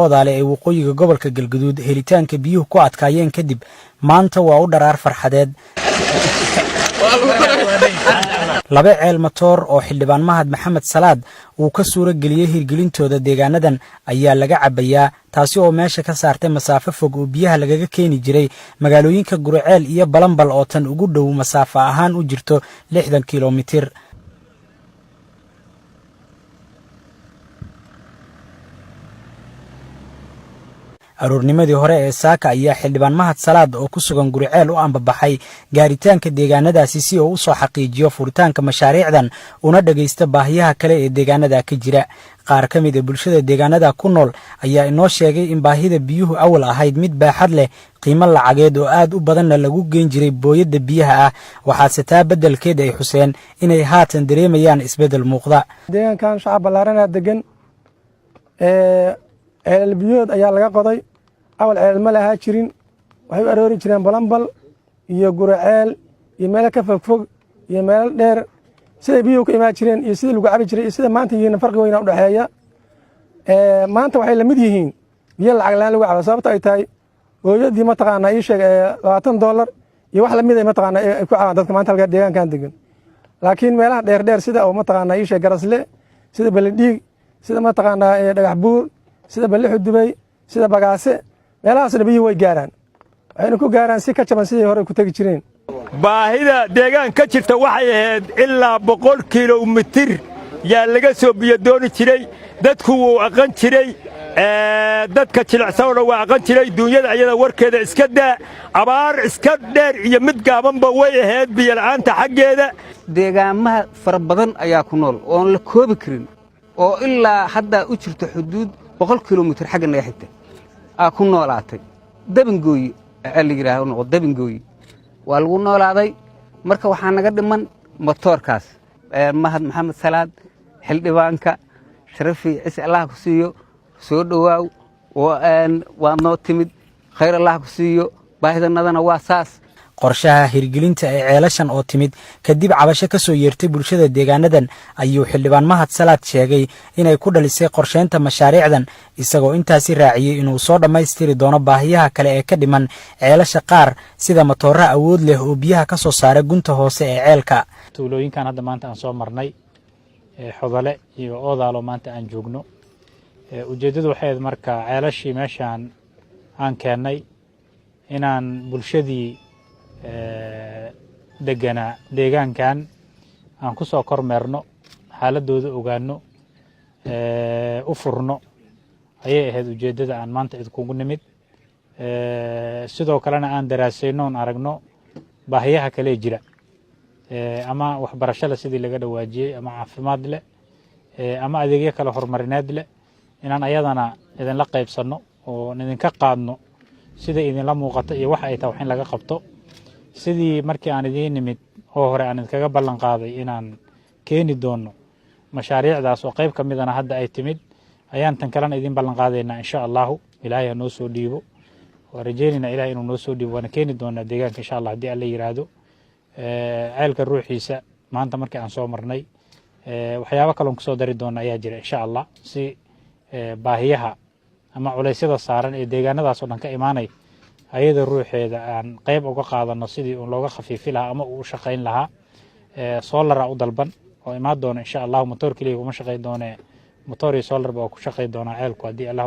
odaale ee waqooyiga gobolka Galgaduud helitaanka biyuhu ku adkaayeen kadib maanta waa u dharaar farxadeed laba ceel matoor oo xildhibaan Mahad Maxamed Salaad uu ka suura galiyay hirgelintooda deegaanadan ayaa laga cabayaa taasi oo meesha ka saartay masaafo fog oo biyaha lagaga keeni jiray magaalooyinka Gurceel iyo Balanbal oo tan ugu dhow masaafo ahaan u jirto 60 kiiloomitir aroornimadii hore ee saaka ayaa xildhibaan Mahad Salaad oo ku sugan Gurceel u ambabaxay gaaritaanka deegaanadaasi si uu soo xaqiijiyo furitaanka mashaariicdan una dhageysta baahiyaha kale ee deegaanada ka jira qaar ka mid ah bulshada deegaanada ku nool ayaa inoo sheegay in baahida biyuhu awal ahayd mid baaxad leh qiimo lacageed oo aad u badan lagu geen jiray booyada biyaha ah waxa taa bedelkeed ay xuseen inay haatan dareemayaan isbedel muuqda deegaankan shacab balaaran degan biyood ayaa laga qoday awal ceel ma laha jirin waxay u aroori jireen Balanbal iyo Gurceel iyo meel ka fog iyo meel dheer sida biyuhu ka imaan jireen iyo sida lagu cabi jiray sida maanta yihiin farqi weyn u dhaxeeya maanta waxay la mid yihiin biyo lacag laan lagu cabo sababta ay tahay hooyadii ma taqaana ii sheeg $20 iyo wax la mid ay ma taqaana ay ku caawin dadka maanta halka deegaankan degan laakiin meelaha dheer sida oo ma taqaana ii sheeg Garasle sida Baladhiig sida ma taqaana Dhagax Buur sida Balixu Dubay sida Bagaase meelahaas biyuhu way gaaraan waxayna ku gaaraan si ka jaban sidii hore ku tagi jireen baahida deegaan ka jirta waxay ahayd ilaa 100 kiiloomitir yaa laga soo biyo dooni jiray dadku wuu aqan jiray dadka jilicsan waa aqan jiray dunyada ayada warkeeda iska daa abaar iska dheer iyo mid gaabanba way ahayd biyo la'aanta xaggeeda deegaamaha fara badan ayaa ku nool oo la koobi karin oo ilaa hadda u jirto xuduud 100 kiiloomitir xagga naga xigta ku noolaatay dabingooyi la yiraahdo noqdo dabingooyi waa lagu noolaaday marka waxaa naga dhiman matoorkaas Mahad Maxamed Salaad xildhibaanka Sharafi is Allah ku siiyo soo dhawaaw waa noo timid khayr Allah ku siiyo baahidanadana waa saas qorshaha hirgelinta ee ceelashan oo timid kadib cabasho ka soo yeertay bulshada deegaanadan ayuu xildhibaan Mahad Salaad sheegay inay ku dhalisay qorsheynta mashaariicdan isagoo intaasi raaciyay inuu soo dhameystiri doono baahiyaha kale ee ka dhiman ceelasha qaar sida matoorra awood leh oo biyaha ka soo saara gunta hoose ee ceelka tuulooyinkan hadda maanta aan soo marnay Xodale iyo Odaalo maanta aan joogno ujeedadu waxay markaa ceelashii meeshan aan keenay inaan bulshadii degana deegaankan aan ku soo kormeerno xaaladooda ogaano u furno ayay ahayd ujeedada aan maanta idinku nimid sidoo kalena aan daraasayno aan aragno baahiyaha kale jira ama waxbarashada sidii laga dhawaajiyay ama caafimaad leh ama adeegyo kale horumarineed leh inaan ayadana idin la qaybsano oo idin ka qaadno sida idin la muuqato iyo waxa ay tahay in laga qabto sidii markii aan idin nimid oo hore aan idinkaga ballan qaaday inaan keeni doono mashaariicdaas oo qayb ka midana hadda ay timid ayaan tan kalena idin ballan qaadaynaa insha Allah Ilaahay noo soo dhiibo waa rajeynina Ilaahay inuu noo soo dhiibo wana keeni doona deegaanka insha Allah hadii Alla yiraahdo ceelka ruuxiisa maanta markii aan soo marnay waxyaabo kale oo ku soo dari doona ayaa jira insha Allah si baahiyaha ama culeysyada saaran ee deegaanadaas oo dhan ka imaanay ayada ruuxeeda aan qayb uga qaadano sidii uu looga khafiifi lahaa ama uu shaqeyn lahaa solar u dalban oo imaad doona insha Allah motor kaliya kuma shaqeyn doona motor iyo solar ba ku shaqeyn doona ceelku hadii Allah